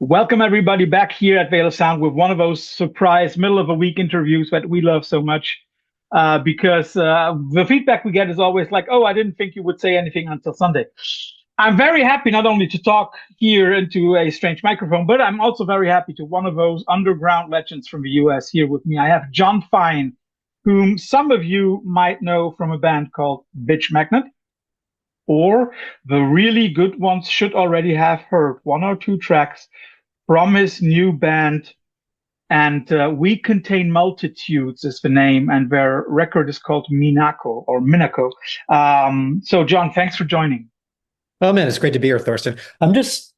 Welcome everybody back here at Veil of Sound with one of those surprise middle of a week interviews that we love so much. Because the feedback we get is always like, "Oh, I didn't think you would say anything until Sunday." I'm very happy not only to talk here into a strange microphone, but I'm also very happy to one of those underground legends from the US here with me. I have Jon Fine, whom some of you might know from a band called Bitch Magnet, or the really good ones should already have heard one or two tracks from his new band. And We Contain Multitudes is the name, and their record is called Minako or Minako. So, Jon, thanks for joining. Oh man, it's great to be here, Thorsten. I'm just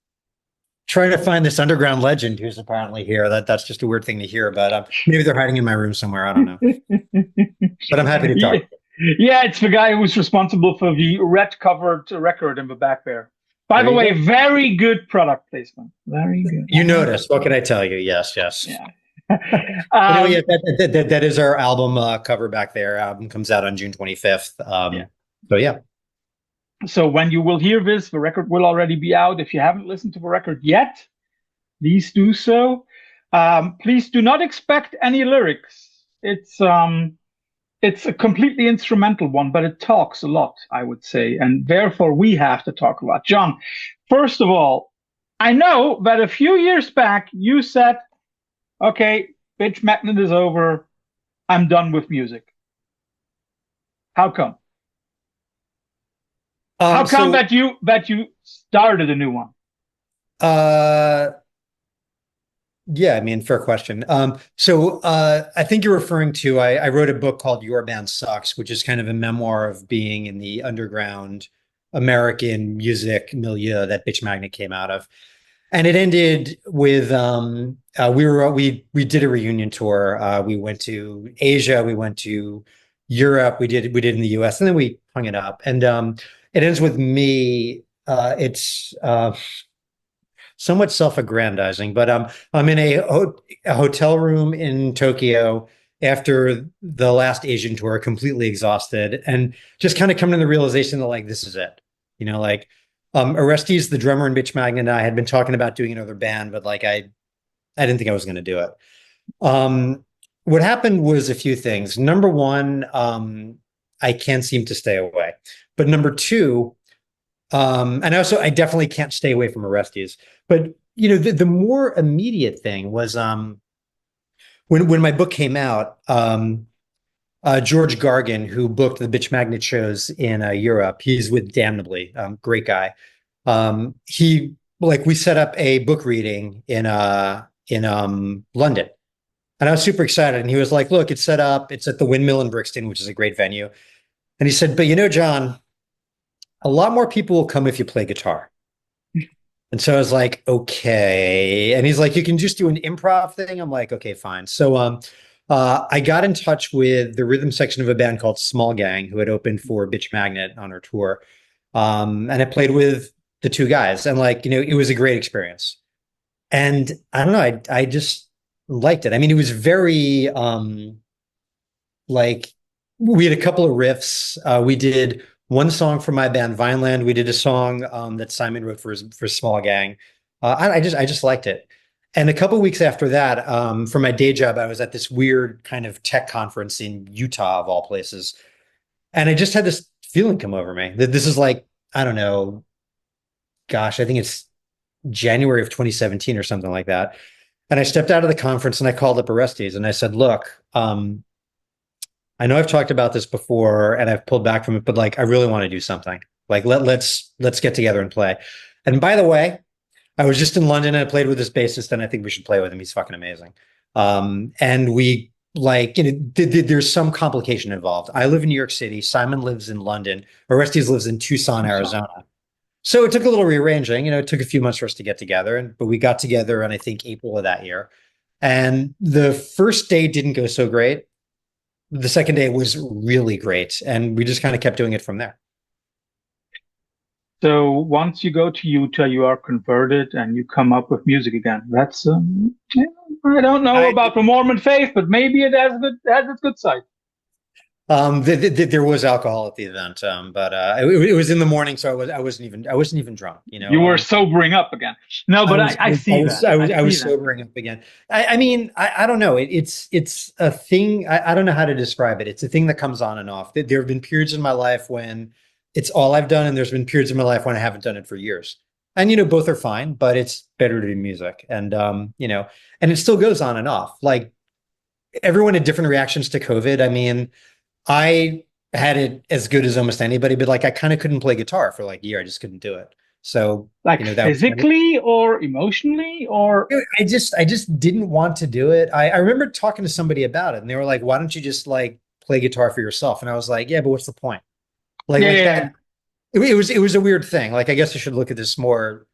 trying to find this underground legend who's apparently here. That's just a weird thing to hear, but maybe they're hiding in my room somewhere. I don't know. But I'm happy to talk. Yeah, it's the guy who's responsible for the red-covered record in the back there. By the way, very good product placement. Very good. You noticed. What can I tell you? Yes, yes. Yeah. Anyway, that is our album cover back there. Album comes out on June 25th. So yeah. So when you will hear this, the record will already be out. If you haven't listened to the record yet, please do so. Please do not expect any lyrics. It's a completely instrumental one, but it talks a lot, I would say, and therefore we have to talk a lot. Jon, first of all, I know that a few years back you said, "Okay, Bitch Magnet is over. I'm done with music." How come? How come that you started a new one? Yeah, I mean, fair question. I think you're referring to, I wrote a book called Your Band Sucks, which is kind of a memoir of being in the underground American music milieu that Bitch Magnet came out of. And it ended with we did a reunion tour. We went to Asia, we went to Europe, we did in the US, and then we hung it up. And it ends with me. It's somewhat self-aggrandizing, but I'm in a hotel room in Tokyo after the last Asian tour, completely exhausted, and just kind of coming to the realization that like this is it. Orestes, the drummer in Bitch Magnet, and I had been talking about doing another band, but like I didn't think I was going to do it. What happened was a few things. Number one, I can't seem to stay away. But number two, and I definitely can't stay away from Orestes. But the more immediate thing was when my book came out, George Gargan, who booked the Bitch Magnet shows in Europe, he's with Damnably, great guy. We set up a book reading in London, and I was super excited. And he was like, "Look, it's set up. It's at the Windmill in Brixton, which is a great venue." And he said, "But Jon, a lot more people will come if you play guitar." And so I was like, "Okay." And he's like, "You can just do an improv thing." I'm like, "Okay, fine." So I got in touch with the rhythm section of a band called Small Gang, who had opened for Bitch Magnet on our tour. And I played with the two guys, and it was a great experience. And I don't know, I just liked it. I mean, it was very we had a couple of riffs. We did one song for my band Vineland. We did a song that Simon wrote for Small Gang. I just liked it. And a couple of weeks after that, for my day job, I was at this weird kind of tech conference in Utah, of all places. And I just had this feeling come over me that this is I don't know, gosh, I think it's January of 2017 or something like that. And I stepped out of the conference and I called up Orestes and I said, "Look, I know I've talked about this before and I've pulled back from it, but I really want to do something. Let's get together and play." And by the way, I was just in London and I played with this bassist, and I think we should play with him. He's fucking amazing. And we there's some complication involved. I live in New York City. Simon lives in London. Orestes lives in Tucson, Arizona. So it took a little rearranging. It took a few months for us to get together, but we got together in I think April of that year. And the first day didn't go so great. The second day was really great, and we just kind of kept doing it from there. So once you go to Utah, you are converted and you come up with music again. That's I don't know about the Mormon faith, but maybe it has its good side. There was alcohol at the event, but it was in the morning, so I wasn't even drunk. You were sobering up again. No, but I see that. I was sobering up again. I mean, I don't know. It's a thing. I don't know how to describe it. It's a thing that comes on and off. There have been periods in my life when it's all I've done, and there's been periods in my life when I haven't done it for years. And both are fine, but it's better to do music. And and it still goes on and off. Like everyone had different reactions to COVID. I mean, I had it as good as almost anybody, but like I kind of couldn't play guitar for like a year. I just couldn't do it. So like that physically or emotionally, or I just didn't want to do it. I remember talking to somebody about it, and they were like, "Why don't you just like play guitar for yourself?" And I was like, "Yeah, but what's the point?" That. It was a weird thing. Like I guess I should look at this more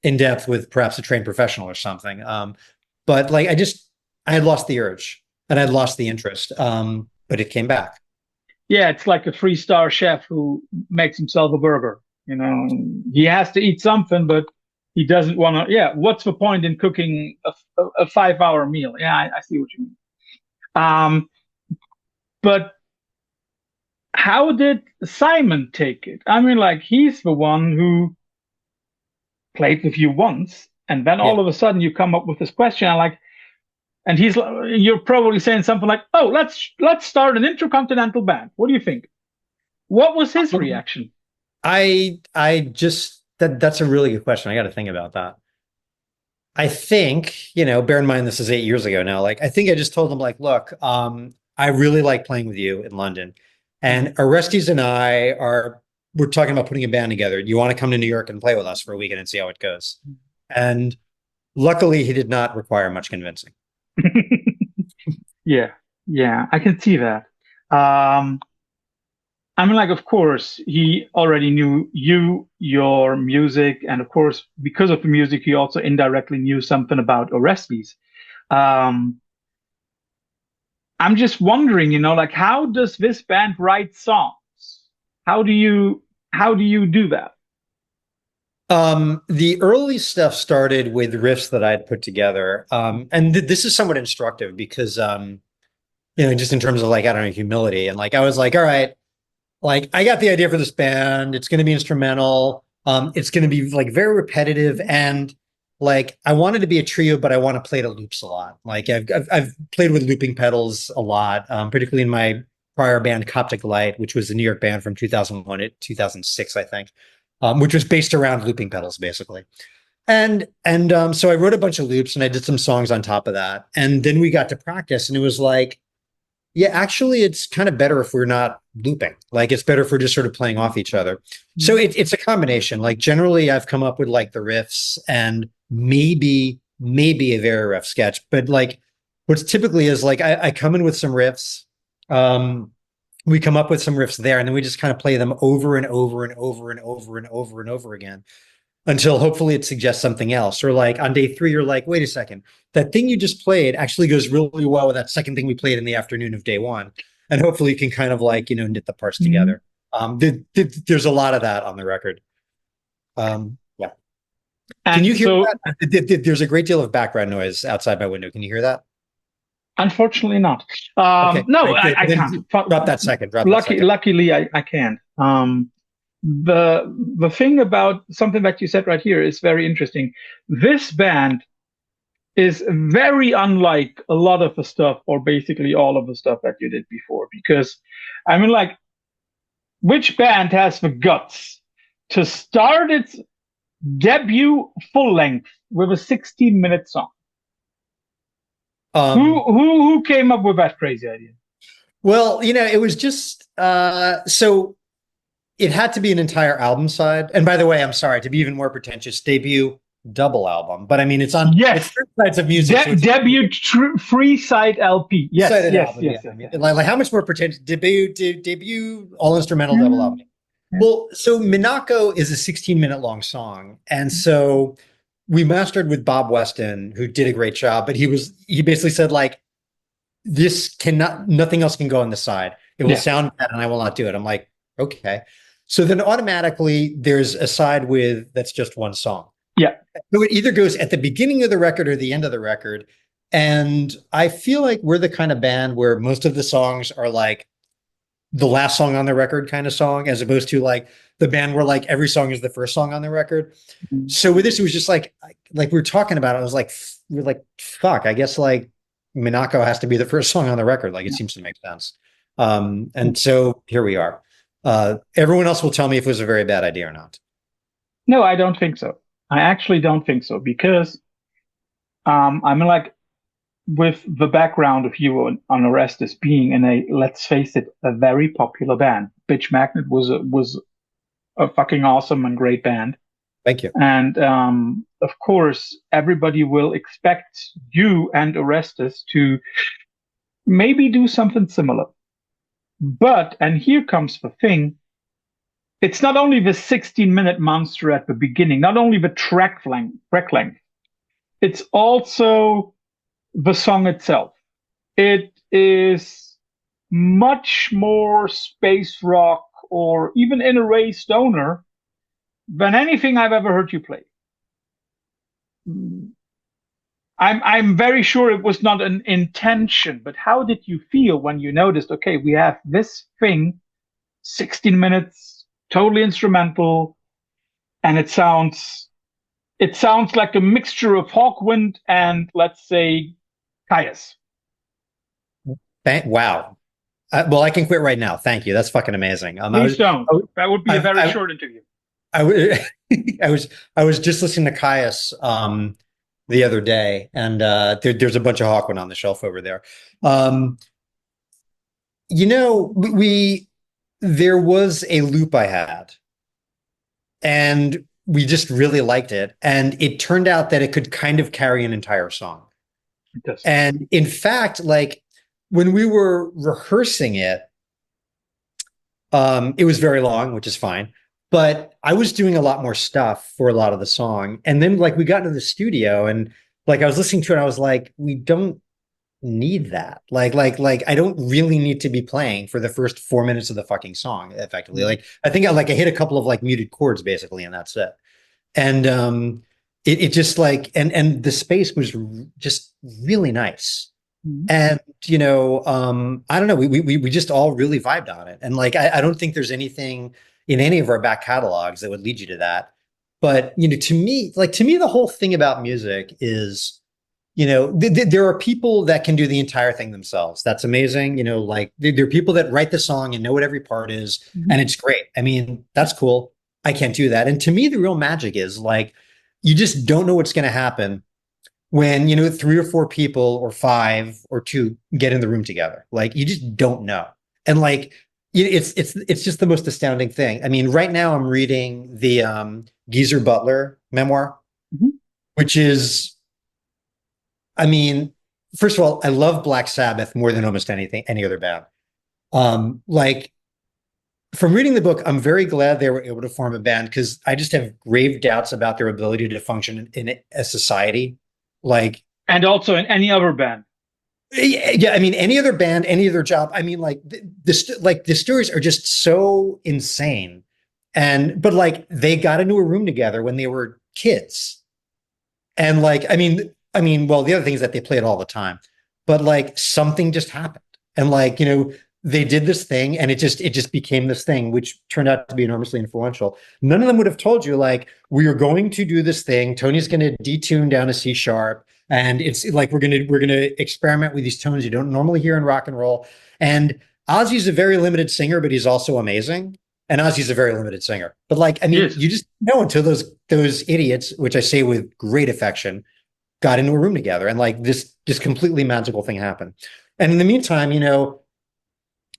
in depth with perhaps a trained professional or something. But like I had lost the urge and I'd lost the interest. But it came back. Yeah, it's like a 3-star chef who makes himself a burger. He has to eat something, but he doesn't want to. Yeah, what's the point in cooking a 5-hour meal? Yeah, I see what you mean. But how did Simon take it? I mean, like he's the one who played with you once, and then all of a sudden you come up with this question. And you're probably saying something like, "Oh, let's start an intercontinental band. What do you think?" What was his reaction? That's a really good question. I got to think about that. I think, bear in mind this is 8 years ago now. Like I think I just told him like, "Look, I really like playing with you in London, and Orestes and we're talking about putting a band together. You want to come to New York and play with us for a weekend and see how it goes?" And luckily, he did not require much convincing. Yeah, I can see that. I mean, like, of course, he already knew your music, and of course, because of the music, he also indirectly knew something about Orestes. I'm just wondering, like, how does this band write songs? How do you do that? The early stuff started with riffs that I had put together. And this is somewhat instructive because, just in terms of like, I don't know, humility. And like, I was like, all right, like I got the idea for this band. It's going to be instrumental. It's going to be like very repetitive. And like, I wanted to be a trio, but I want to play to loops a lot. Like I've played with looping pedals a lot, particularly in my prior band, Coptic Light, which was a New York band from 2001 to 2006, I think. Which was based around looping pedals, basically. And so I wrote a bunch of loops and I did some songs on top of that. And then we got to practice and it was like, yeah, actually, it's kind of better if we're not looping. Like it's better if we're just sort of playing off each other. So it's a combination. Like generally, I've come up with like the riffs and maybe a very rough sketch. But like what's typically is like I come in with some riffs. We come up with some riffs there, and then we just kind of play them over and over and over and over and over and over again until hopefully it suggests something else. Or like on day 3, you're like, wait a second, that thing you just played actually goes really well with that second thing we played in the afternoon of day 1. And hopefully you can kind of like, knit the parts together. There's a lot of that on the record. Yeah. Can you hear that? There's a great deal of background noise outside my window. Can you hear that? Unfortunately not. Okay. No, I can't. Drop that second. Luckily, I can. The thing about something that you said right here is very interesting. This band is very unlike a lot of the stuff, or basically all of the stuff that you did before. Because, I mean, like, which band has the guts to start its debut full length with a 16-minute song? Who came up with that crazy idea? Well, it was just so it had to be an entire album side. And by the way, I'm sorry to be even more pretentious, debut double album, but I mean it's on it's 3 sides of music. Debut free side LP. Yes. I mean, like how much more pretentious? Debut all instrumental double album. Well, so Minako is a 16-minute long song, and so we mastered with Bob Weston, who did a great job, but he basically said like, nothing else can go on the side. It will sound bad and I will not do it. I'm like, okay. So then automatically there's a side that's just one song. Yeah. So it either goes at the beginning of the record or the end of the record. And I feel like we're the kind of band where most of the songs are like the last song on the record kind of song, as opposed to like the band where like every song is the first song on the record. Mhm. So with this, it was just like we were talking about it. I was like, we are like, fuck, I guess like Minako has to be the first song on the record. Like it seems to make sense. And so here we are. Everyone else will tell me if it was a very bad idea or not. No, I don't think so. I actually don't think so because I mean, like with the background of you on Orestes being in a, let's face it, a very popular band. Bitch Magnet was a fucking awesome and great band. Thank you. And of course, everybody will expect you and Orestes to maybe do something similar. But, and here comes the thing, it's not only the 16-minute monster at the beginning, not only the track length, it's also the song itself. It is much more space rock or even in a Ray Stoner than anything I've ever heard you play. I'm very sure it was not an intention, but how did you feel when you noticed, okay, we have this thing, 16 minutes, totally instrumental, and it sounds like a mixture of Hawkwind and, let's say, Caius. Wow. Well, I can quit right now. Thank you. That's fucking amazing. Please don't. That would be a very short interview. I was just listening to Caius the other day, and there's a bunch of Hawkwind on the shelf over there. You know, there was a loop I had, and we just really liked it, and it turned out that it could kind of carry an entire song. It does. And in fact, like when we were rehearsing it, it was very long, which is fine. But I was doing a lot more stuff for a lot of the song. And then like we got into the studio and like I was listening to it, and I was like, we don't need that. Like I don't really need to be playing for the first 4 minutes of the fucking song, effectively. Like I think I hit a couple of like muted chords basically, and that's it. And it just like and the space was just really nice. And you know, I don't know, we just all really vibed on it. And like I don't think there's anything in any of our back catalogs that would lead you to that. But you know, to me, the whole thing about music is, you know, there are people that can do the entire thing themselves. That's amazing. You know, like there are people that write the song and know what every part is, and it's great. I mean, that's cool. I can't do that. And to me, the real magic is like, you just don't know what's going to happen when, you know, 3 or 4 people or 5 or 2 get in the room together. Like you just don't know. And like, it's just the most astounding thing. I mean, right now I'm reading the Geezer Butler memoir, which is, I mean, first of all, I love Black Sabbath more than almost any other band. Like from reading the book, I'm very glad they were able to form a band because I just have grave doubts about their ability to function in a society. Like, and also in any other band. Yeah, I mean, any other band, any other job. I mean, like the stories are just so insane, but like they got into a room together when they were kids, and like I mean, well, the other thing is that they play it all the time, but like something just happened, and like you know, they did this thing, and it just became this thing, which turned out to be enormously influential. None of them would have told you like we are going to do this thing. Tony's going to detune down a C sharp. And it's like we're gonna experiment with these tones you don't normally hear in rock and roll. And Ozzy's a very limited singer, but he's also amazing. And Ozzy's a very limited singer. But like, I mean, you just know until those idiots, which I say with great affection, got into a room together, and like this completely magical thing happened. And in the meantime, you know,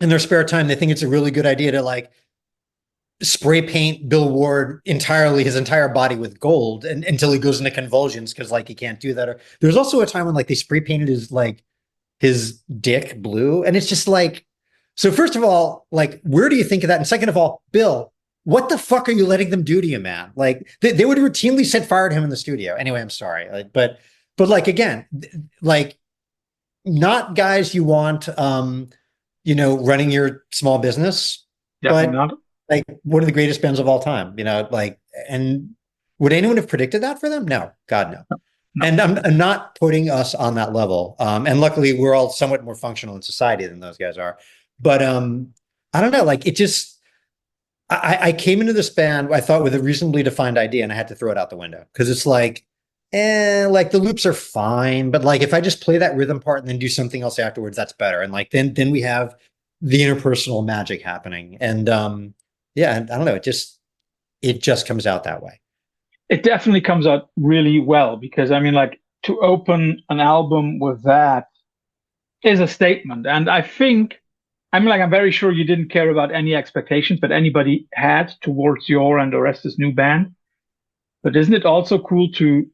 in their spare time, they think it's a really good idea to like spray paint Bill Ward his entire body with gold until he goes into convulsions because like he can't do that. Or there's also a time when like they spray painted his dick blue, and it's just like, so first of all, like where do you think of that? And second of all, Bill, what the fuck are you letting them do to you, man? Like they would routinely set fire to him in the studio. Anyway, I'm sorry, but like again, like not guys you want, you know, running your small business, Definitely but not. Like one of the greatest bands of all time, you know, like, and would anyone have predicted that for them? No, God, no. And I'm not putting us on that level. And luckily we're all somewhat more functional in society than those guys are. But I don't know, like it just I came into this band, I thought with a reasonably defined idea, and I had to throw it out the window because it's like the loops are fine, but like if I just play that rhythm part and then do something else afterwards, that's better. And like then we have the interpersonal magic happening. And yeah, I don't know, it just comes out that way. It definitely comes out really well because I mean, like to open an album with that is a statement. And I think, I mean, like, I'm very sure you didn't care about any expectations that anybody had towards your and Orestes' new band. But isn't it also cool to,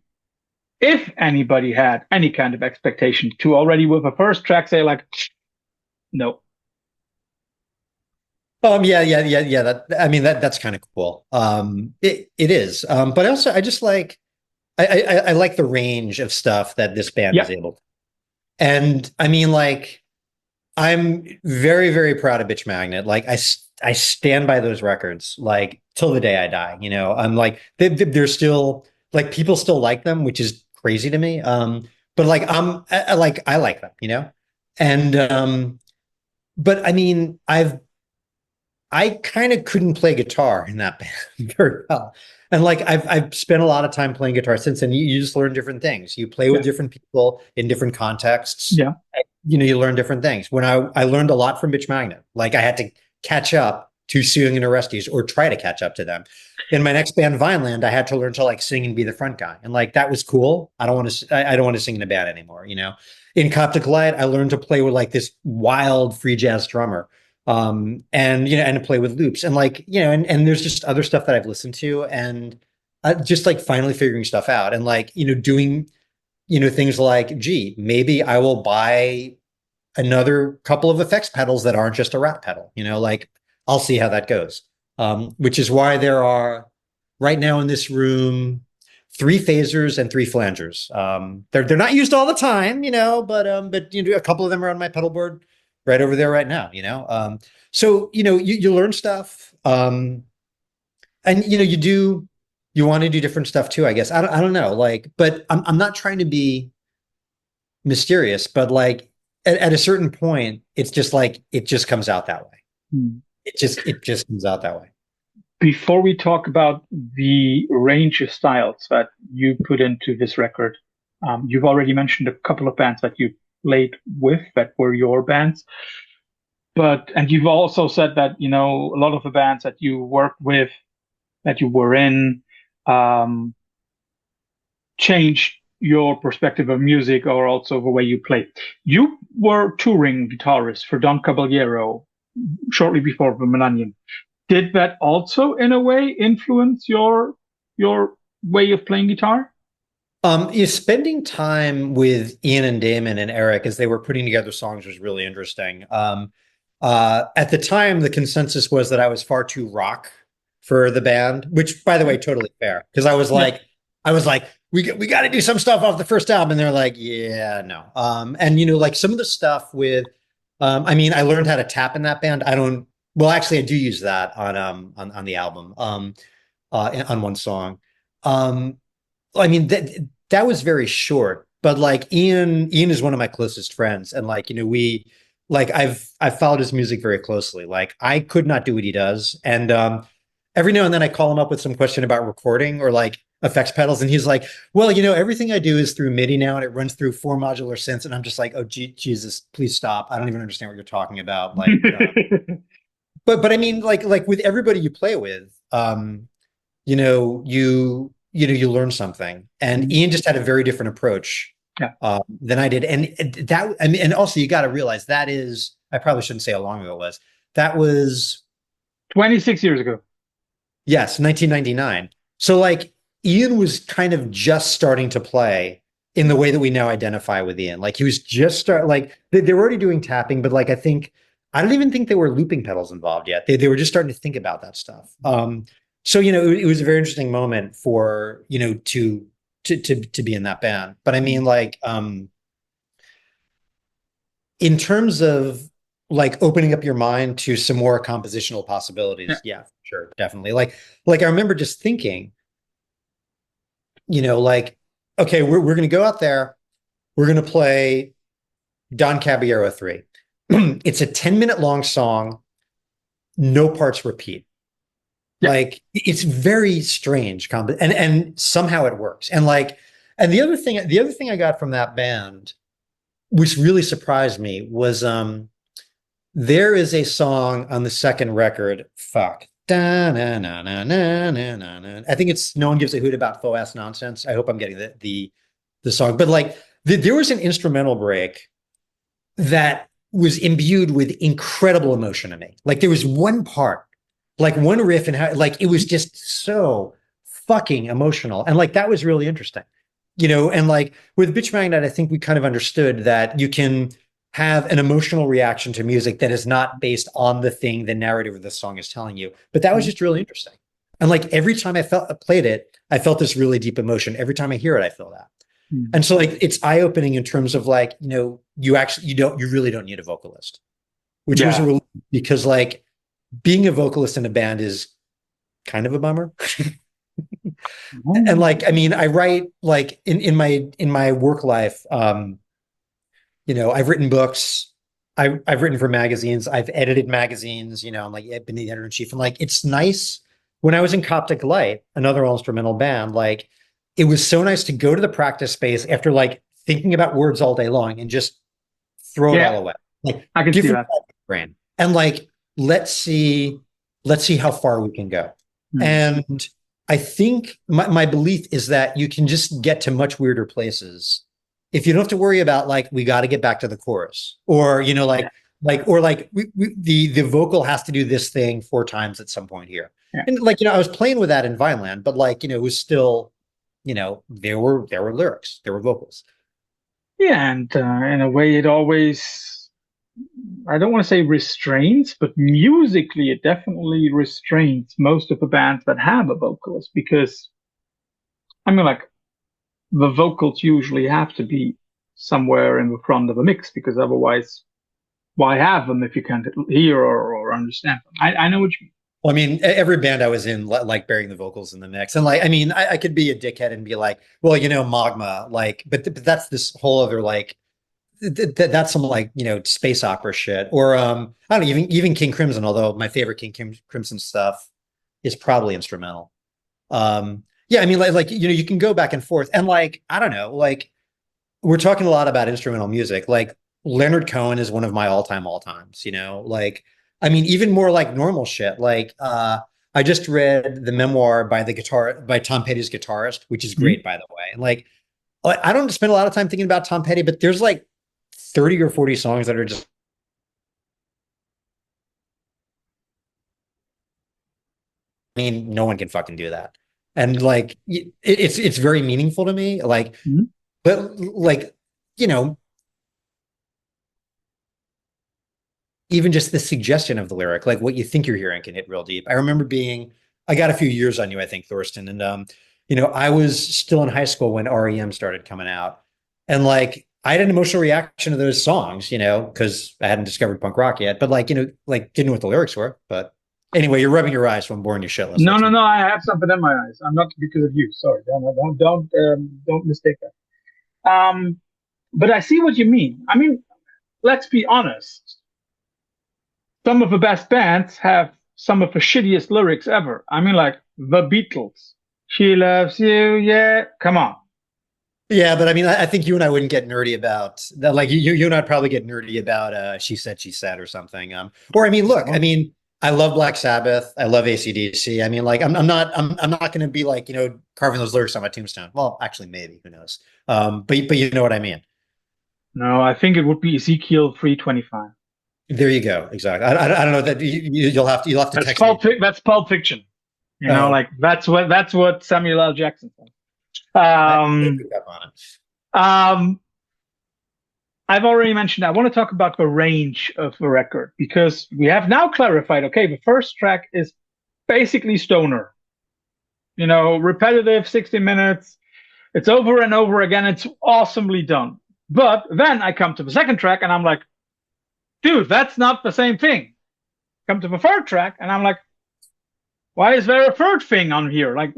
if anybody had any kind of expectation, to already with a first track say, like, no. Yeah. That I mean that's kind of cool. It is. But also I just like I like the range of stuff that this band is Yeah, able to. And I mean, like, I'm very, very proud of Bitch Magnet. Like, I stand by those records, like, till the day I die. I'm like, they're still, like, people still like them, which is crazy to me. But like, I like them, And, but I mean, I kind of couldn't play guitar in that band very well. And like I've spent a lot of time playing guitar since, and you just learn different things. You play with yeah, different people in different contexts. yeah. You learn different things. When I learned a lot from Bitch Magnet. Like I had to catch up to Suing and Orestes or try to catch up to them. In my next band, Vineland, I had to learn to like sing and be the front guy. And like that was cool. I don't want to sing in a band anymore. In Coptic Light, I learned to play with like this wild free jazz drummer and to play with loops and like and there's just other stuff that I've listened to and just like finally figuring stuff out and like doing things like gee maybe I will buy another couple of effects pedals that aren't just a rat pedal like I'll see how that goes, which is why there are right now in this room 3 phasers and 3 flangers. They're not used all the time, but a couple of them are on my pedal board right over there right now. So you learn stuff, and you want to do different stuff too. I guess I don't know, like, but I'm not trying to be mysterious, but like at a certain point, it's just like it just comes out that way. Hmm. It just comes out that way. Before we talk about the range of styles that you put into this record, you've already mentioned a couple of bands that you played with that were your bands. And you've also said that, a lot of the bands that you worked with, that you were in, um, changed your perspective of music or also the way you play. You were touring guitarist for Don Caballero shortly before the Millennium. Did that also, in a way, influence your way of playing guitar? Spending time with Ian and Damon and Eric as they were putting together songs was really interesting. At the time, the consensus was that I was far too rock for the band, which, by the way, totally fair. Because Yeah. I was like, we got to do some stuff off the first album, and they're like, yeah, no. And like some of the stuff with, I mean, I learned how to tap in that band. I don't. Well, actually, I do use that on the album, on one song. Um, I mean that was very short, but like Ian is one of my closest friends, and like we like I've followed his music very closely. Like I could not do what he does, and every now and then I call him up with some question about recording or like effects pedals, and he's like, "Well, everything I do is through MIDI now, and it runs through 4 modular synths." And I'm just like, "Oh, Jesus, please stop! I don't even understand what you're talking about." Like, but I mean, like with everybody you play with, you learn something. And Ian just had a very different approach Yeah. than I did. And that, I mean, and also you got to realize that is, I probably shouldn't say how long ago it was. That was, 26 years ago. yes, 1999. So like Ian was kind of just starting to play in the way that we now identify with Ian. Like he was just like they were already doing tapping, but like I don't even think there were looping pedals involved yet. They were just starting to think about that stuff. So it was a very interesting moment for to be in that band. But I mean, like in terms of like opening up your mind to some more compositional Yeah. possibilities, yeah, sure, definitely. Like I remember just thinking, like, okay, we're gonna go out there, we're gonna play Don Caballero 3. It's a 10-minute long song. no parts repeat. Yeah. Like it's very strange and somehow it works. And like, and the other thing I got from that band, which really surprised me, was there is a song on the second record, fuck. Da, na, na, na, na, na, na, na. I think it's No One Gives a Hoot About Faux Ass Nonsense. I hope I'm getting the song. But like there was an instrumental break that was imbued with incredible emotion to me. Like there was one part, like one riff, and how like it was just so fucking emotional. And like that was really interesting. And like with Bitch Magnet, I think we kind of understood that you can have an emotional reaction to music that is not based on the thing the narrative of the song is telling you. But that was just really interesting. And like every time I played it, I felt this really deep emotion. Every time I hear it, I feel that. And so like it's eye-opening in terms of like, you really don't need a vocalist, which was a relief, because like being a vocalist in a band is kind of a bummer. And like, I mean, I write like in my work life, I've written books, I've written for magazines, I've edited magazines, I'm like, I've been the editor in chief, and like, it's nice. When I was in Coptic Light, another all instrumental band, like it was so nice to go to the practice space after like thinking about words all day long and just throw it all away. Like I can see that. Brain. And like, let's see how far we can go. And I think my belief is that you can just get to much weirder places if you don't have to worry about like, we got to get back to the chorus, or, the vocal has to do this thing 4 times at some point here. And like, I was playing with that in Vineland, but like, it was still, there were lyrics, there were vocals. Yeah. And in a way it always, I don't want to say restrains, but musically it definitely restrains most of the bands that have a vocalist, because I mean, like, the vocals usually have to be somewhere in the front of a mix, because otherwise, why have them if you can't hear or understand them? I know what you mean. Well, I mean, every band I was in, like burying the vocals in the mix. And like, I mean, I could be a dickhead and be like, well, Magma, like, but that's this whole other, like, that's some like, space opera shit. Or, I don't know, even King Crimson, although my favorite King Crimson stuff is probably instrumental. Yeah, I mean, like, you can go back and forth. And like, I don't know, like, we're talking a lot about instrumental music. Like Leonard Cohen is one of my all-times, like, I mean, even more like normal shit. Like, I just read the memoir by Tom Petty's guitarist, which is great, by the way. And like, I don't spend a lot of time thinking about Tom Petty, but there's like 30 or 40 songs that are just, I mean, no one can fucking do that. And like, it's very meaningful to me. Like, but like, even just the suggestion of the lyric, like what you think you're hearing, can hit real deep. I remember I got a few years on you, I think, Thorsten. And, I was still in high school when REM started coming out. And like, I had an emotional reaction to those songs, because I hadn't discovered punk rock yet, but like, like didn't know what the lyrics were. But anyway, you're rubbing your eyes, so I'm boring you shitless. No, I have something in my eyes. I'm not, because of you. Sorry. Don't mistake that. But I see what you mean. I mean, let's be honest. Some of the best bands have some of the shittiest lyrics ever. I mean, like the Beatles. She loves you, yeah. Come on. Yeah, but I mean, I think you and I wouldn't get nerdy about that. Like you and I'd probably get nerdy about She Said or something. Or I mean, look, I mean, I love Black Sabbath. I love AC/DC. I mean, like, I'm not going to be like, carving those lyrics on my tombstone. Well, actually, maybe, who knows? But you know what I mean. No, I think it would be Ezekiel 3:25. There you go. Exactly. I don't know that you'll have to That's text me. That's Pulp Fiction. Like that's what Samuel L. Jackson said. I've already mentioned, I want to talk about the range of the record, because we have now clarified, okay, the first track is basically stoner. Repetitive, 60 minutes. It's over and over again. It's awesomely done. But then I come to the second track and I'm like, dude, that's not the same thing. Come to the third track and I'm like, why is there a third thing on here? Like,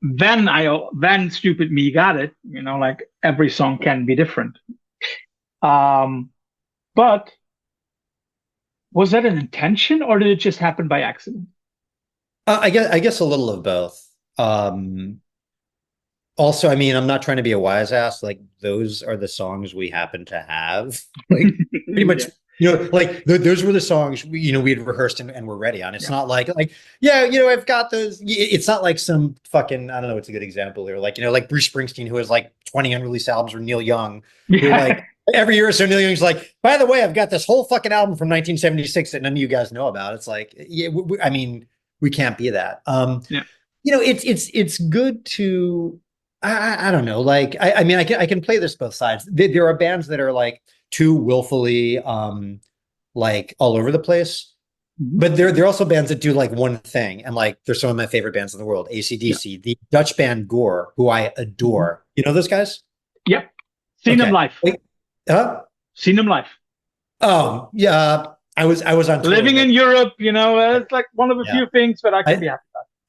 then stupid me got it. Like every song can be different. But Was that an intention, or did it just happen by accident? I guess a little of both. Also, I mean, I'm not trying to be a wise ass. Like, those are the songs we happen to have. Like, pretty much, Yeah, like those were the songs we had rehearsed and were ready on. It's yeah, not like, yeah, I've got those. It's not like some fucking, I don't know what's a good example here. Like, like Bruce Springsteen, who has like 20 unreleased albums, or Neil Young, who yeah. like every year or so Neil Young's like, by the way, I've got this whole fucking album from 1976 that none of you guys know about. It's like, yeah, I mean, we can't be that. Yeah. It's good to. I don't know. Like, I mean, I can play this both sides. There are bands that are like too willfully like all over the place, Mhm. but there are also bands that do like one thing, and like they're some of my favorite bands in the world. Yeah. AC/DC, the Dutch band Gore, who I Mhm. adore. You know those guys? Yep. Seen them Okay. live. Like, huh? Seen them live. Oh, yeah. I was on tour with Living them. in Europe, it's like one of the Yeah. few things that I can I, be happy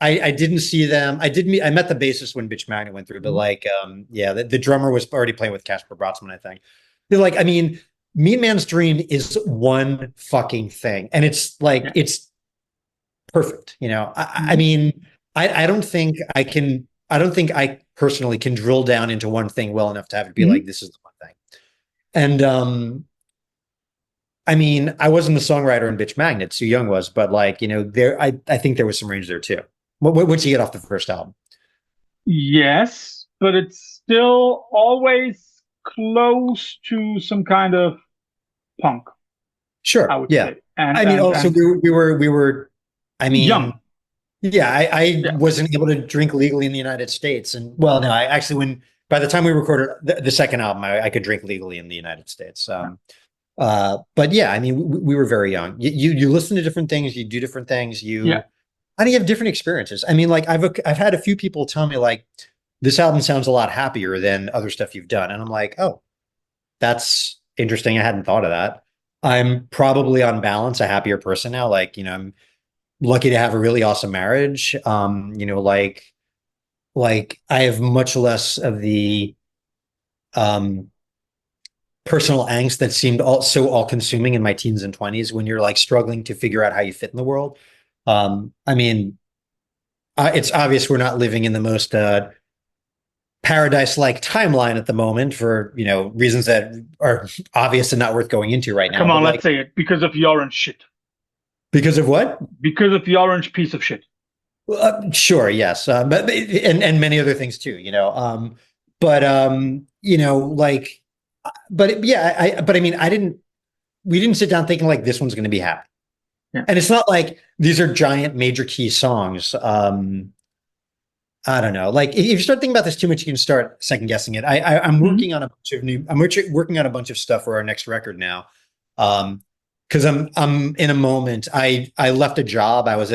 I didn't see them. I met the bassist when Bitch Magnet went through, but about. like, yeah, the drummer was already playing with Casper Brotzman, I think. They're like, I mean, Mean Man's Dream is one fucking thing, and it's like Yeah. it's perfect. I Mhm. mean, I don't think I can. I don't think I personally can drill down into one thing well enough to have it be like Mhm. this is the one thing. And I mean, I wasn't the songwriter in Bitch Magnet, Sue Young was, but like, there, I think there was some range there too. What'd you get off the first album? Yes, but it's still always close to some kind of punk, I Sure. would Yeah. say. And I mean, and also and we were, I young. mean, yeah, I Yeah. wasn't able to drink legally in the United States. And well, no, I actually, by the time we recorded the second album, I could drink legally in the United States. Yeah. But yeah, I mean, we were very young. You listen to different things, you do different things, Yeah. I think you have different experiences. I mean, like I've had a few people tell me like this album sounds a lot happier than other stuff you've done. And I'm like, oh, that's interesting. I hadn't thought of that. I'm probably on balance a happier person now. Like, I'm lucky to have a really awesome marriage. Like I have much less of the um personal angst that seemed so all consuming in my teens and 20s when you're like struggling to figure out how you fit in the world. I mean, it's obvious we're not living in the most paradise-like timeline at the moment for reasons that are obvious and not worth going into right now. Come But on, let's like, say it. Because of the orange shit. because of what? Because of the orange piece of shit. Sure, yes, but and many other things too. But like, yeah, but I mean, we didn't sit down thinking like this one's going to be happy, Yeah. and it's not like these are giant major key songs. I don't know. Like if you start thinking about this too much, you can start second guessing it. I'm Mhm. working on a bunch of working on a bunch of stuff for our next record now. Because I'm in a moment. I left a job. I was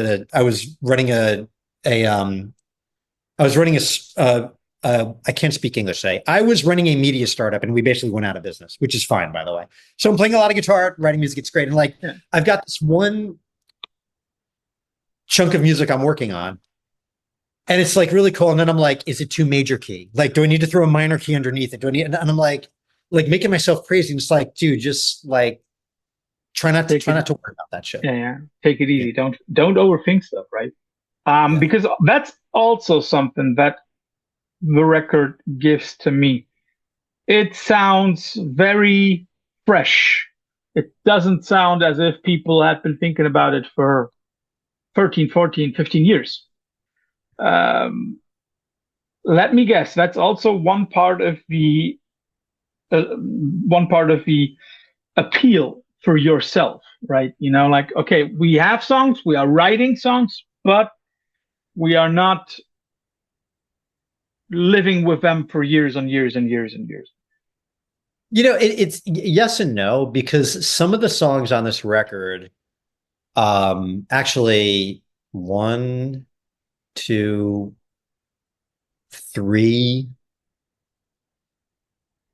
running a I was running I can't speak English today. I was running a media startup and we basically went out of business, which is fine, by the way. So I'm playing a lot of guitar, writing music. It's great. And like, Yeah. I've got this one chunk of music I'm working on. And it's like really cool. And then I'm like, is it too major key? Like, do I need to throw a minor key underneath it? Do I need, and I'm like making myself crazy. And it's like, dude, just like try not Take it. to worry about that shit. Yeah, yeah. Take it Yeah. easy. Don't overthink stuff, right? Yeah. Because that's also something that the record gives to me. It sounds very fresh. It doesn't sound as if people had been thinking about it for 13, 14, 15 years. Let me guess. That's also one part of the appeal for yourself, right? Like, okay, we have songs, we are writing songs, but we are not living with them for years and years and years and years. It's yes and no, because some of the songs on this record, actually one, two, three,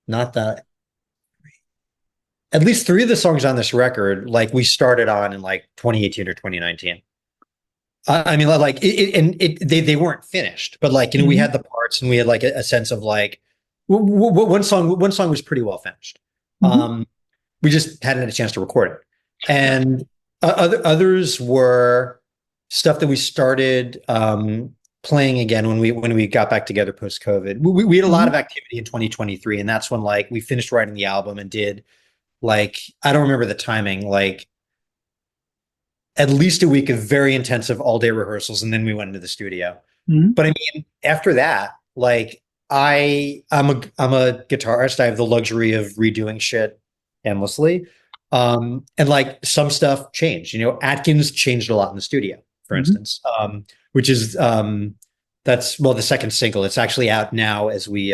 not that, at least three of the songs on this record, like we started on in like 2018 or 2019. I mean, like they weren't finished, but like, we Mm-hmm. had the parts and we had like a sense of like, one song was pretty well finished. Mm-hmm. We just hadn't had a chance to record it. And Others were stuff that we started playing again when we got back together post COVID. We had a lot of activity in 2023, and that's when like we finished writing the album and did like I don't remember the timing, like at least a week of very intensive all-day rehearsals, and then we went into the studio. But I mean, after that, like I'm a guitarist. I have the luxury of redoing shit endlessly. And like some stuff changed. You know, Atkins changed a lot in the studio, for instance. Which is that's well the second single. It's actually out now as we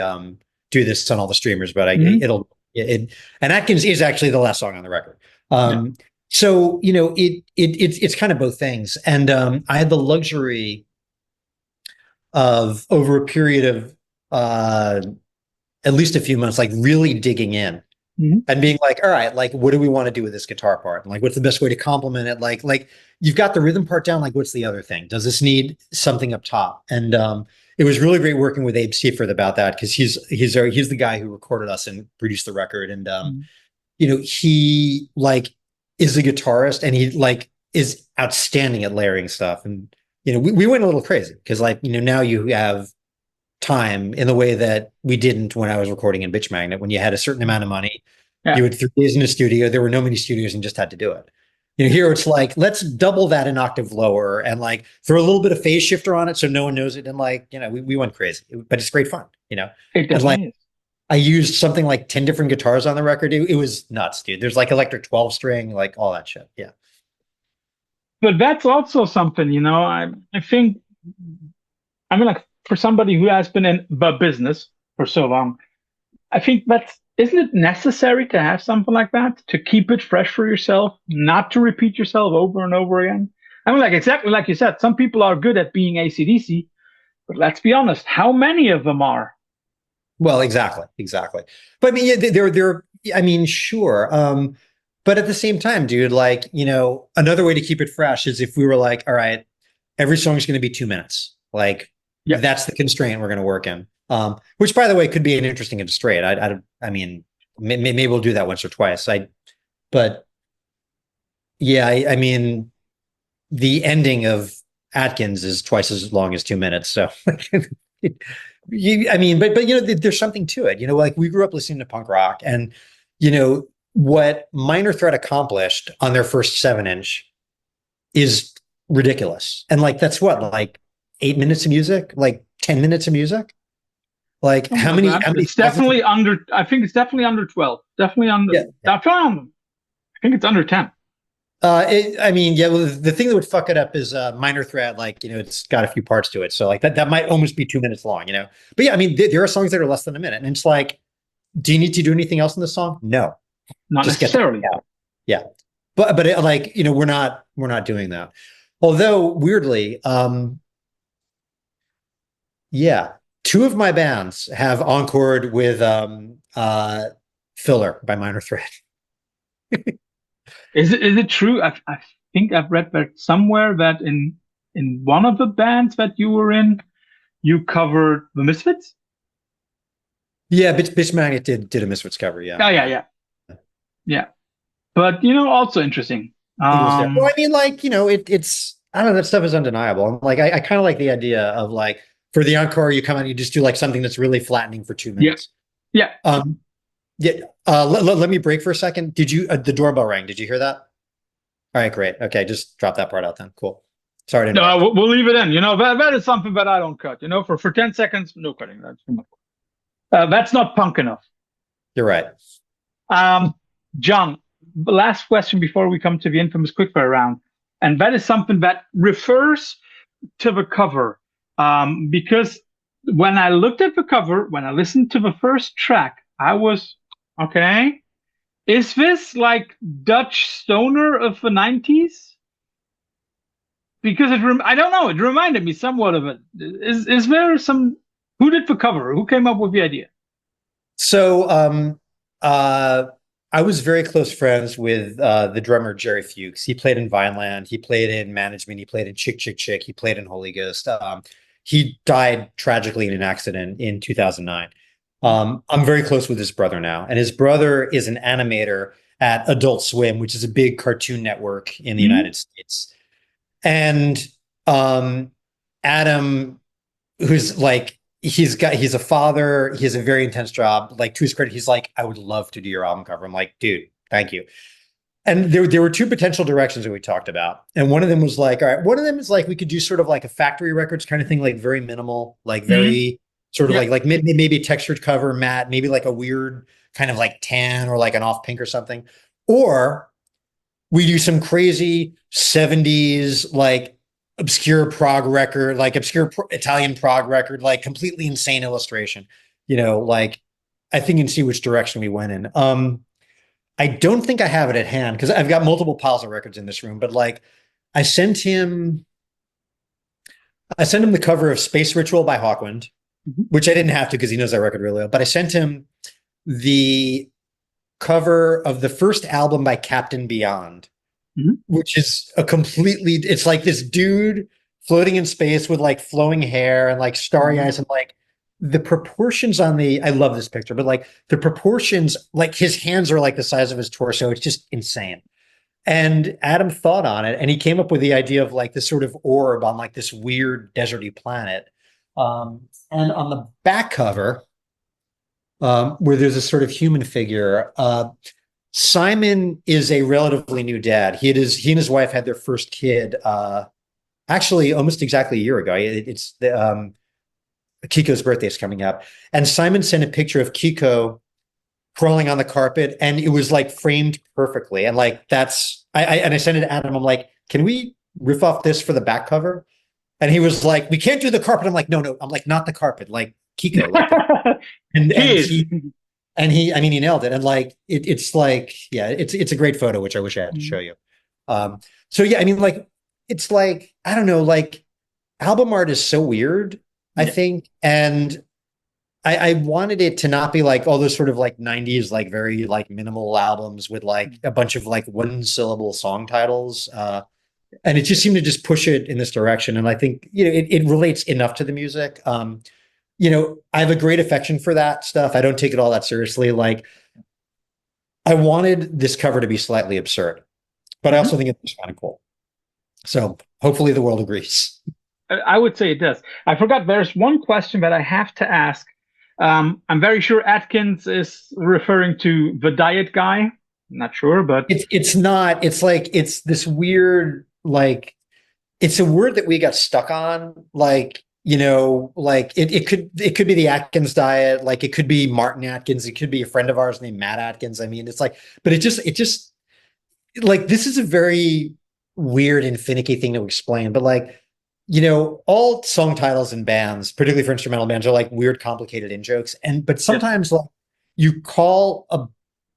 do this on all the streamers, but and Atkins is actually the last song on the record. So, you know, it's kind of both things. And I had the luxury of over a period of at least a few months, like really digging in and being like, all right, like, what do we want to do with this guitar part? And like, what's the best way to complement it? Like you've got the rhythm part down. Like, what's the other thing? Does this need something up top? And it was really great working with Abe Seifert about that because he's the guy who recorded us and produced the record. And you know, he like is a guitarist and he like is outstanding at layering stuff. And you know, we went a little crazy because like, you know, now you have time in the way that we didn't when I was recording in Bitch Magnet. When you had a certain amount of money, you had 3 days in a studio. There were no many studios and just had to do it. You know, here it's like, let's double that an octave lower and like throw a little bit of phase shifter on it so no one knows it. And like, you know, we went crazy, but it's great fun, you know. And like, I used something like 10 different guitars on the record. It was nuts, dude. There's like electric 12 string, like all that shit. Yeah. But that's also something, you know, I think, I mean, like for somebody who has been in the business for so long, I think isn't it necessary to have something like that to keep it fresh for yourself, not to repeat yourself over and over again? I mean, like exactly like you said, some people are good at being AC/DC, but let's be honest, how many of them are? Well, exactly. But I mean, yeah, I mean, sure. But at the same time, dude, like, you know, another way to keep it fresh is if we were like, all right, every song is going to be 2 minutes. Like, that's the constraint we're going to work in. Which, by the way, could be an interesting constraint. I mean, maybe we'll do that once or twice. But yeah, I mean, the ending of Atkins is twice as long as 2 minutes. So, I mean, but you know, there's something to it. You know, like we grew up listening to punk rock, and you know what Minor Threat accomplished on their first 7-inch is ridiculous. And like that's what, like 8 minutes of music, like 10 minutes of music. Like how many? It's definitely under. I think it's definitely under 12. Definitely under. Yeah. I think it's under 10. I mean, yeah. Well, the thing that would fuck it up is Minor Threat. Like, you know, it's got a few parts to it, so like that might almost be 2 minutes long. You know, but yeah, I mean, there are songs that are less than a minute, and it's like, do you need to do anything else in the song? No, not just necessarily. Yeah, but like, you know, we're not doing that. Although weirdly, yeah. 2 of my bands have encored with Filler by Minor Threat. Is it true? I think I've read that somewhere that in one of the bands that you were in, you covered the Misfits? Yeah, Bitch Magnet did a Misfits cover, yeah. Oh, yeah. But you know, also interesting. Well, I mean, like, you know, it's I don't know, that stuff is undeniable. I'm like, I kind of like the idea of like, for the encore, you come out and you just do like something that's really flattening for 2 minutes. Yeah. Let me break for a second. Did you the doorbell rang? Did you hear that? All right, great. Okay, just drop that part out then. Cool. Sorry to interrupt. No, we'll leave it in. You know, that is something that I don't cut. You know, for 10 seconds, no cutting. That's not punk enough. You're right. Jon, the last question before we come to the infamous quickfire round, and that is something that refers to the cover. Because when I looked at the cover, when I listened to the first track, I was, okay, is this like Dutch stoner of the 90s? Because I don't know, it reminded me somewhat of it. Is there some, who did the cover? Who came up with the idea? So I was very close friends with the drummer Jerry Fuchs. He played in Vineland, he played in Management, he played in Chick Chick Chick, he played in Holy Ghost. He died tragically in an accident in 2009. I'm very close with his brother now, and his brother is an animator at Adult Swim, which is a big cartoon network in the Mhm. United States. And Adam, who's like, he's a father, he has a very intense job. Like, to his credit, he's like, I would love to do your album cover. I'm like, dude, thank you. And there were two potential directions that we talked about. And one of them was like, all right, one of them is like we could do sort of like a factory records kind of thing, like very minimal, like Mhm. very sort of Yeah. like maybe a textured cover, matte, maybe like a weird kind of like tan or like an off pink or something. Or we do some crazy 70s like obscure prog record, like Italian prog record, like completely insane illustration. Like I think you can see which direction we went in. I don't think I have it at hand because I've got multiple piles of records in this room, but like I sent him I sent him the cover of Space Ritual by Hawkwind, Mhm. which I didn't have to because he knows that record really well, but I sent him the cover of the first album by Captain Beyond, Mhm. which is it's like this dude floating in space with like flowing hair and like starry Mhm. eyes and like the proportions I love this picture, but like the proportions, like his hands are like the size of his torso. It's just insane. And Adam thought on it and he came up with the idea of like this sort of orb on like this weird deserty planet. And on the back cover, where there's a sort of human figure, Simon is a relatively new dad. He and his wife had their first kid, actually almost exactly a year ago. It's Kiko's birthday is coming up, and Simon sent a picture of Kiko crawling on the carpet, and it was like framed perfectly. And like I sent it to Adam. I'm like, can we riff off this for the back cover? And he was like, we can't do the carpet. I'm like, no. I'm like, not the carpet, like Kiko, like the and and Kids. he and he, I mean, he nailed it. And like, it's like, yeah, it's a great photo, which I wish I had to show Mhm. you. So yeah, I mean, like, it's like, I don't know, like album art is so weird, I Yeah. think. And I wanted it to not be like all those sort of like 90s, like very like minimal albums with like a bunch of like one syllable song titles. And it just seemed to just push it in this direction. And I think, it relates enough to the music. I have a great affection for that stuff. I don't take it all that seriously. Like I wanted this cover to be slightly absurd, but I also Mhm. think it's kind of cool. So hopefully the world agrees. I would say it does. I forgot there's one question that I have to ask. I'm very sure Atkins is referring to the diet guy. Not sure, but It's not, it's like it's this weird, like it's a word that we got stuck on. Like, like it could be the Atkins diet, like it could be Martin Atkins, it could be a friend of ours named Matt Atkins. I mean, it's like, but it just like this is a very weird and finicky thing to explain, but like, all song titles in bands, particularly for instrumental bands, are like weird, complicated in jokes. But yes. sometimes like you call a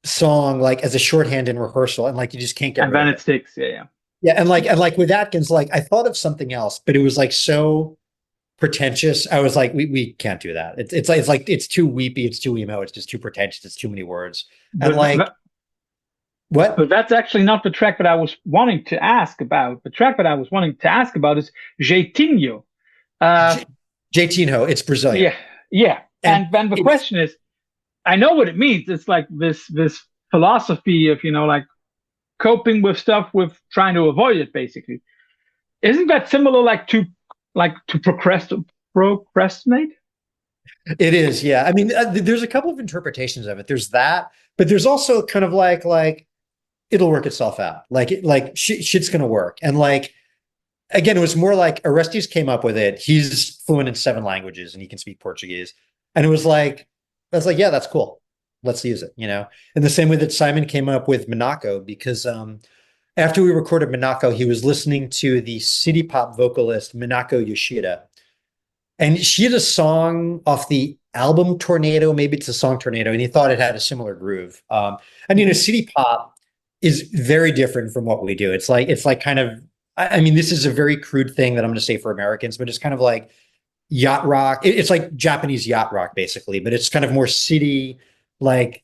song like as a shorthand in rehearsal and like you just can't get And rid then of it it. sticks. Yeah, yeah. Yeah. And like with Atkins, like I thought of something else, but it was like so pretentious. I was like, we can't do that. It's like it's too weepy, it's too emo, it's just too pretentious, it's too many words. And But like but what? that's actually not the track that I was wanting to ask about. The track that I was wanting to ask about is Jeitinho. Uh, J- JT, it's Brazilian. yeah, yeah. And And then the it's question is, I know what it means. It's like this philosophy of like coping with stuff with trying to avoid it, basically. Isn't that similar, like to procrastinate? It is, yeah. I mean, there's a couple of interpretations of it. There's that, but there's also kind of like it'll work itself out. Like shit's gonna work. And like again, it was more like Orestes came up with it. He's fluent in 7 languages and he can speak Portuguese. And it was like I was like, yeah, that's cool. Let's use it. In the same way that Simon came up with Minako, because after we recorded Minako, he was listening to the city pop vocalist Minako Yoshida. And she had a song off the album Tornado, maybe it's a song Tornado, and he thought it had a similar groove. And Mhm. city pop is very different from what we do. It's like kind of, I mean, this is a very crude thing that I'm going to say for Americans, but it's kind of like yacht rock. It's like Japanese yacht rock, basically, but it's kind of more city, like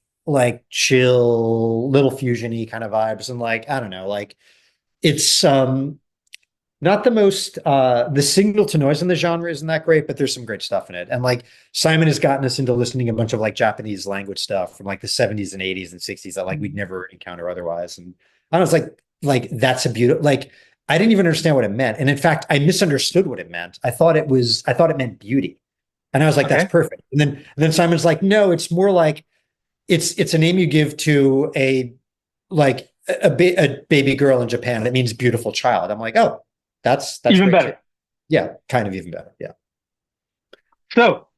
chill, little fusiony kind of vibes. And like, I don't know, like it's Not the most the signal to noise in the genre isn't that great, but there's some great stuff in it. And like Simon has gotten us into listening to a bunch of like Japanese language stuff from like the 70s and 80s and 60s that like we'd never encounter otherwise. And I was like that's a beautiful like I didn't even understand what it meant. And in fact, I misunderstood what it meant. I thought it meant beauty. And I was like, that's Okay. perfect. And then Simon's like, no, it's more like it's a name you give to a like a baby girl in Japan that means beautiful child. I'm like, oh, that's Even great too. better. Yeah, kind of even better. Yeah. So,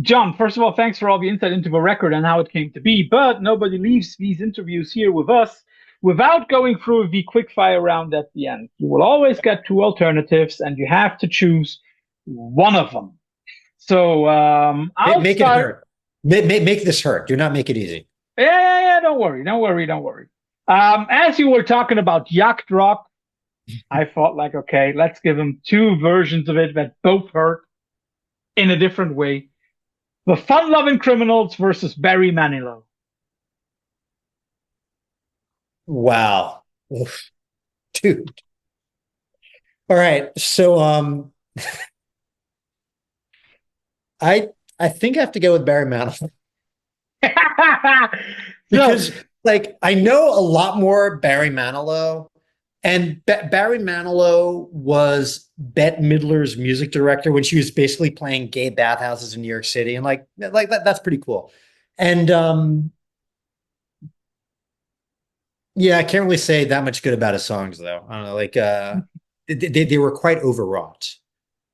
John, first of all, thanks for all the insight into the record and how it came to be. But nobody leaves these interviews here with us without going through the quick fire round at the end. You will always get two alternatives, and you have to choose one of them. So I'll Make it start. hurt. Make this hurt. Do not make it easy. Yeah. Don't worry. Don't worry. Don't worry. As you were talking about yacht rock, I thought like, okay, let's give him two versions of it that both hurt in a different way. The Fun-Loving Criminals versus Barry Manilow. Wow. Oof. Dude. All right. So I I think I have to go with Barry Manilow So, because like I know a lot more Barry Manilow. And Barry Manilow was Bette Midler's music director when she was basically playing gay bathhouses in New York City, and like that's pretty cool. And yeah, I can't really say that much good about his songs though. I don't know, like they were quite overwrought.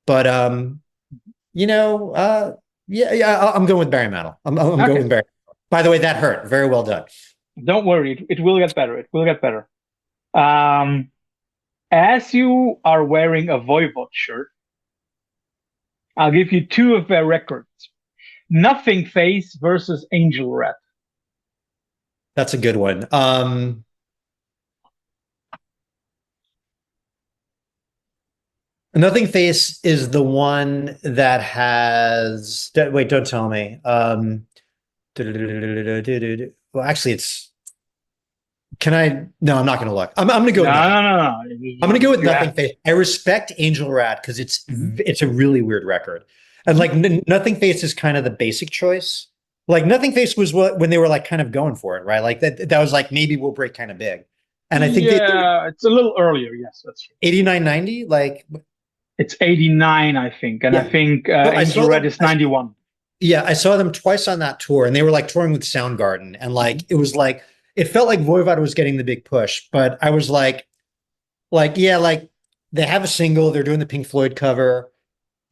But yeah, I'm going with Barry Manilow. I'm going okay, with Barry. By the way, that hurt. Very well done. don't worry, it will get better. It will get better. Um, as you are wearing a Voivod shirt, I'll give you two of their records. Nothing Face versus Angel Rat. That's a good one. Nothing Face is the one that has. Wait, don't tell me. Well, actually, it's. Can I? No, I'm not going to look. I'm going to go with Nothing. No. I'm going to go with You Nothing have, Face. I respect Angel Rat because it's a really weird record, and like Nothing Face is kind of the basic choice. Like Nothing Face was what when they were like kind of going for it, right? Like that was like maybe we'll break kind of big, and I think they were yeah, it's a little earlier. Yes, that's true. 89, 90. Like It's 89, I think, and I yeah, think no, I Angel saw Red them. is 91. Yeah, I saw them twice on that tour, and they were like touring with Soundgarden, and like it was like it felt like Voivod was getting the big push, but I was like yeah, like they have a single, they're doing the Pink Floyd cover,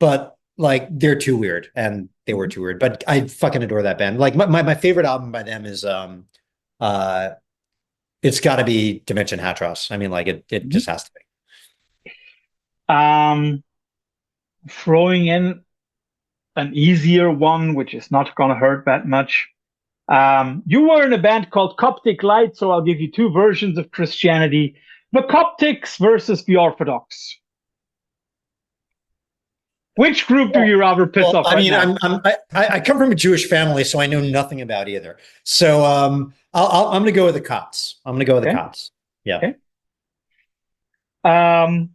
but like they're too weird, and they were too weird. But I fucking adore that band. Like my favorite album by them is uh it's got to be Dimension Hatros. I mean, like it just has to be. Um, throwing in an easier one, which is not going to hurt that much. You were in a band called Coptic Light, so I'll give you two versions of Christianity: the Coptics versus the Orthodox. Which group do you rather piss Well, off I right mean, now? I come from a Jewish family, so I know nothing about either. So I'm going to go with the Cops. I'm going to go with the Okay. Cops. Yeah. Okay. Um,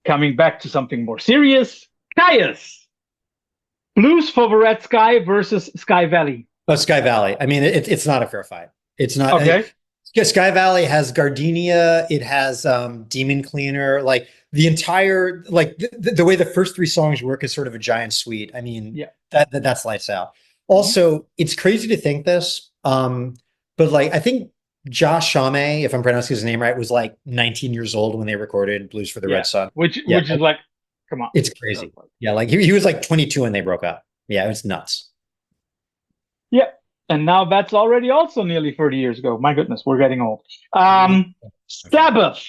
coming back to something more serious, Caius. Blues for the Red Sky versus Sky Valley. Oh, Sky Valley. I mean, it's not a fair fight. It's not. Okay. Sky Valley has Gardenia. It has Demon Cleaner. Like the entire like the way the first three songs work is sort of a giant suite. I mean, Yeah. that's lights out. Also, it's crazy to think this, but like I think Josh Homme, if I'm pronouncing his name right, was like 19 years old when they recorded Blues for the Yeah. Red Sun. Which Yeah, is like, come on. it's crazy. Yeah, like he was like 22 when they broke up. Yeah, it was nuts. Yeah. And now that's already also nearly 30 years ago. My goodness, we're getting old. Sabbath.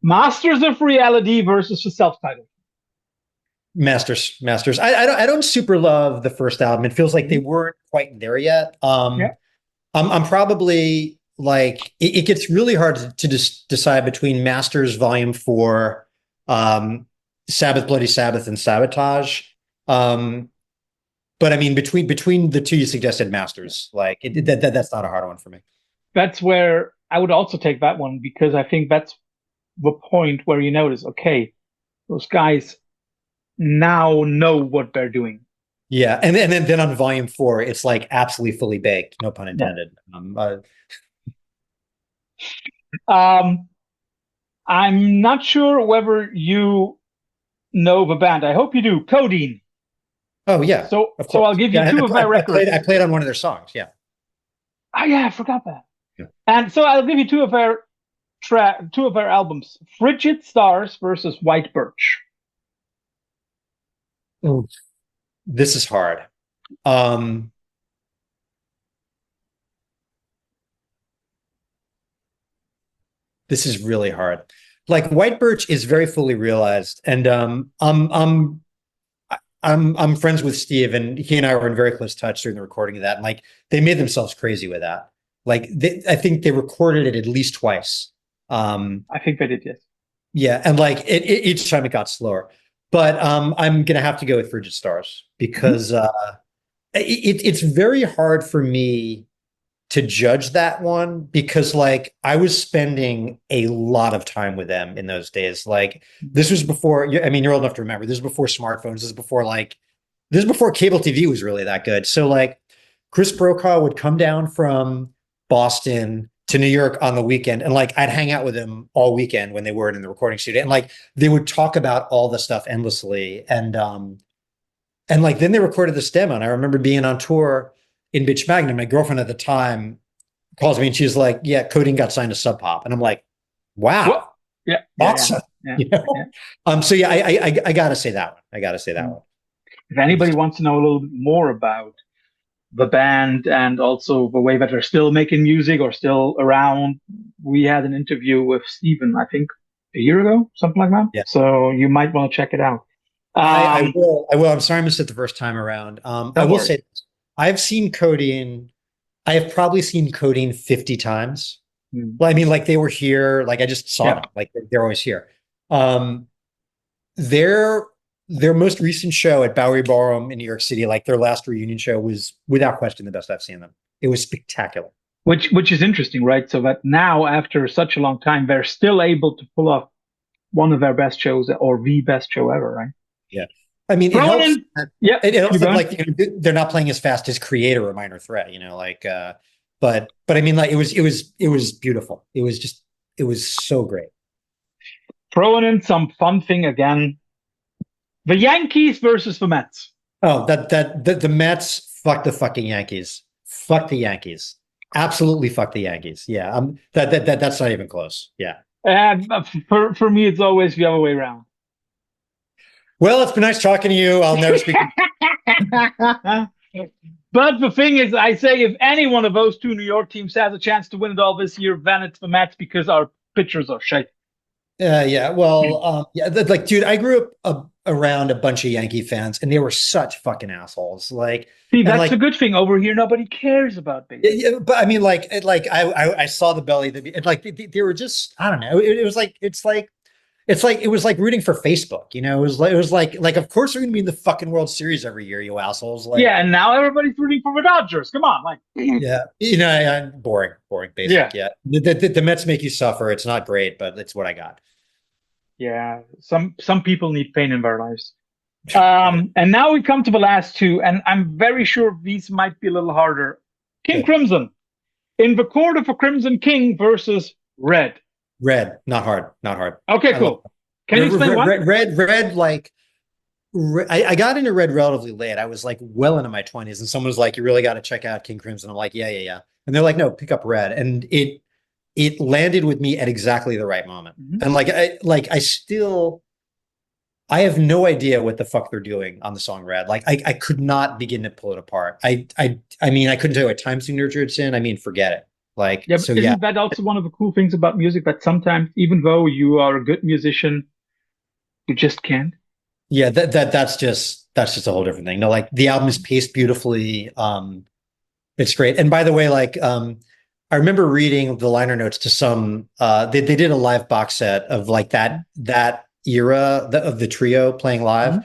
Masters of Reality versus the self-titled. Masters. I don't super love the first album. It feels like they weren't quite there yet. Yeah. I'm probably like it gets really hard to decide between Masters Volume 4, Sabbath, Bloody Sabbath, and Sabotage. But I mean, between the two you suggested, Masters, like that's not a hard one for me. That's where I would also take that one because I think that's the point where you notice, okay, those guys now know what they're doing. Yeah, and then on volume 4, it's like absolutely fully baked, no pun Yeah. intended. Um, I'm not sure whether you know the band. I hope you do. Codeine. Oh yeah, So, of so I'll course. give you Yeah, two of their I records. played on one of their songs. Yeah. Oh yeah, I forgot that. Yeah. And so I'll give you two of their albums: Frigid Stars versus White Birch. Ooh, this is hard. Um, this is really hard. Like White Birch is very fully realized, and I'm friends with Steve, and he and I were in very close touch during the recording of that. And like they made themselves crazy with that. Like I think they recorded it at least twice. I think they did, yes. Yeah, and like each time it got slower. But I'm gonna have to go with Frigid Stars because it's very hard for me to judge that one because like I was spending a lot of time with them in those days. Like this was before, I mean, you're old enough to remember. This is before smartphones. This is before cable TV was really that good. So like Chris Brokaw would come down from Boston to New York on the weekend, and like I'd hang out with him all weekend when they weren't in the recording studio, and like they would talk about all the stuff endlessly, and like then they recorded this demo, and I remember being on tour in Bitch Magnum. My girlfriend at the time calls me and she's like, "Yeah, Codeine got signed to Sub Pop," and I'm like, "Wow, Well, yeah, awesome!" yeah, You know? yeah. So yeah, I gotta say that one. I gotta say that one. If anybody wants to know a little bit more about the band and also the way that they're still making music or still around, we had an interview with Steven, I think, a year ago, something like that. Yeah, So you might want to check it out. I will. I will. I'm sorry I missed it the first time around. I Don't will worry. say this. I've seen Codeine. I have probably seen Codeine 50 times. Mm. Well, I mean, like they were here. Like I just saw Yeah. them. Like they're always here. Um, their their most recent show at Bowery Ballroom in New York City, like their last reunion show, was without question the best I've seen them. It was spectacular. Which is interesting, right? So that now, after such a long time, they're still able to pull off one of their best shows or the best show ever, right? Yeah. I mean, it Throwing helps. in, yeah, It helps keep that going. like they're not playing as fast as Creator or Minor Threat, like but I mean like it was beautiful. It was so great. Throwing in some fun thing again. The Yankees versus the Mets. Oh, the Mets fuck the fucking Yankees. Fuck the Yankees. Absolutely fuck the Yankees. Yeah. That's not even close. Yeah. And for me, it's always the other way around. Well, it's been nice talking to you. I'll never speak. But the thing is, I say if any one of those two New York teams has a chance to win it all this year, then it's the Mets because our pitchers are shite. Yeah. Well, yeah. Like, dude, I grew up around a bunch of Yankee fans, and they were such fucking assholes. Like, See, and that's like, a good thing. Over here, nobody cares about baseball. yeah, but I mean, like I saw the belly. Like they were just, I don't know. It was like it was like rooting for Facebook. It was like of course we're gonna be in the fucking World Series every year, you assholes. Like, Yeah, and now everybody's rooting for the Dodgers. Come on, like. yeah, boring, basic. Yeah, Yeah, the Mets make you suffer. It's not great, but it's what I got. yeah. Some people need pain in their lives. And now we come to the last two, and I'm very sure these might be a little harder. King Good. Crimson, In the Court of a Crimson King versus Red. Red, not hard, not hard. Okay, I love cool. Can you explain what? red. Like I got into Red relatively late. I was like well into my 20s, and someone was like, "You really got to check out King Crimson." I'm like, "Yeah." And they're like, "No, pick up Red," and it landed with me at exactly the right moment. Mhm. And I have no idea what the fuck they're doing on the song Red. Like I could not begin to pull it apart. I mean I couldn't tell you what time signature it's in. I mean, forget it. Like, Yeah, so but yeah. isn't that also one of the cool things about music that sometimes, even though you are a good musician, you just can't? Yeah, that's just a whole different thing. No, like the album is paced beautifully. It's great. And by the way, like I remember reading the liner notes to some they did a live box set of like that era of the trio playing live. Mm-hmm.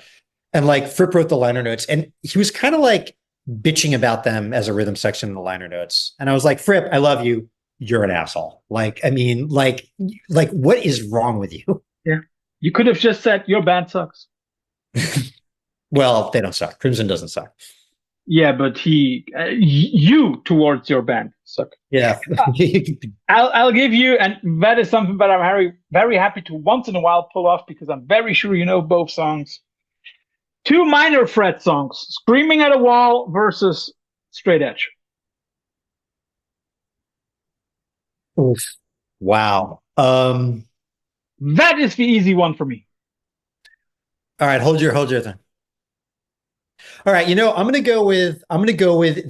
And like Fripp wrote the liner notes, and he was kind of like bitching about them as a rhythm section in the liner notes. And I was like, Fripp, I love you. you're an asshole. Like, I mean, what is wrong with you? Yeah. You could have just said your band sucks. Well, they don't suck. Crimson doesn't suck. Yeah, but you towards your band suck. Yeah. I'll give you, and that is something that I'm very, very happy to once in a while pull off because I'm very sure you know both songs. 2 minor threat songs, Screaming at a Wall versus Straight Edge. Oof. Wow. That is the easy one for me. All right, hold your thing. All right, I'm gonna go with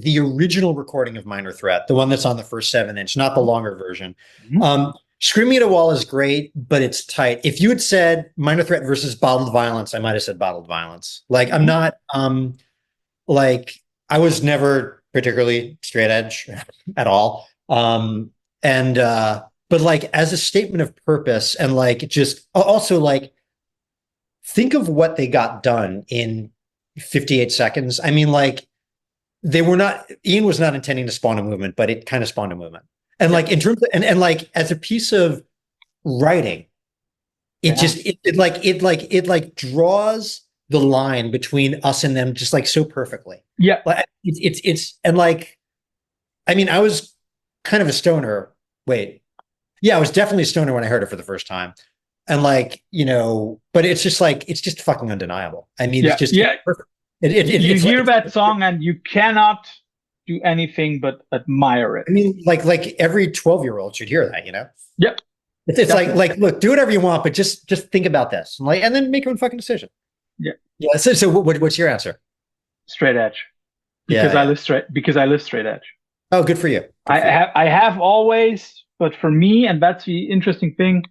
the original recording of Minor Threat, the one that's on the first 7-inch, not the longer version. Mm-hmm. Screaming at a Wall is great, but it's tight. If you had said Minor Threat versus Bottled Violence, I might have said Bottled Violence. Like, I'm not I was never particularly straight edge at all. But like as a statement of purpose and like just also like think of what they got done in 58 seconds. I mean, like Ian was not intending to spawn a movement, but it kind of spawned a movement. And like in terms of, and like as a piece of writing, it just it draws the line between us and them just like so perfectly. Yeah. Like it's and like I mean, I was kind of a stoner. Wait. Yeah, I was definitely a stoner when I heard it for the first time. And like, but it's just like it's just fucking undeniable. I mean, it's just perfect. You hear that song and you cannot do anything but admire it. I mean, like every 12-year-old should hear that, Yep. It's like, look, do whatever you want, but just think about this, and then make your own fucking decision. Yeah. Yeah. So what's your answer? Straight edge. Because I live straight edge. Oh, good for you. I have always, but for me, and that's the interesting thing.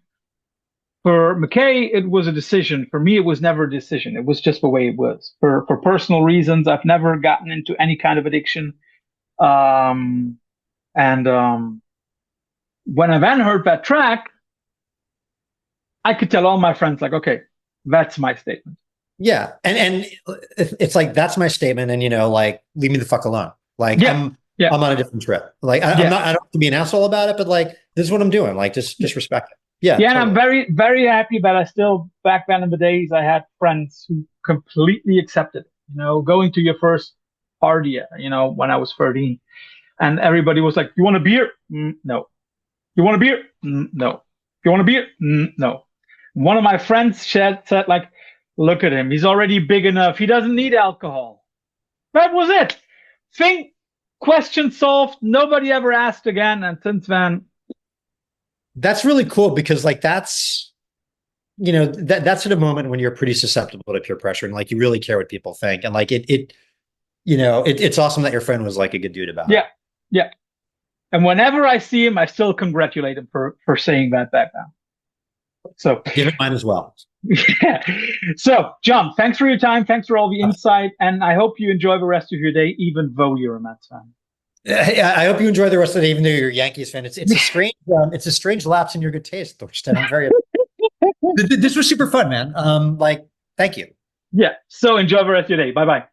For McKay, it was a decision. For me, it was never a decision. It was just the way it was. For personal reasons, I've never gotten into any kind of addiction. When I then heard that track, I could tell all my friends, like, okay, that's my statement. Yeah. And it's like, that's my statement. And, like, leave me the fuck alone. Like, I'm on a different trip. Like, I don't have to be an asshole about it, but like, this is what I'm doing. Like, just respect it. Yeah. Yeah. Totally. And I'm very, very happy that I still, back then in the days, I had friends who completely accepted, going to your first party, when I was 13. And everybody was like, you want a beer? No. You want a beer? No. You want a beer? No. One of my friends said, like, look at him. He's already big enough. He doesn't need alcohol. That was it. Question solved. Nobody ever asked again. And since then. That's really cool because like, that's, that's at a moment when you're pretty susceptible to peer pressure and like, you really care what people think. And like, it's awesome that your friend was like a good dude about it. Yeah. And whenever I see him, I still congratulate him for saying that back then. So give it mine as well. Yeah. So, Jon, thanks for your time. Thanks for all the insight. And I hope you enjoy the rest of your day, even though you're a Mets fan. I hope you enjoy the rest of the day, even though you're a Yankees fan. It's a strange lapse in your good taste, Thorsten. I'm very. This was super fun, man. Thank you. Yeah. So enjoy the rest of your day. Bye-bye.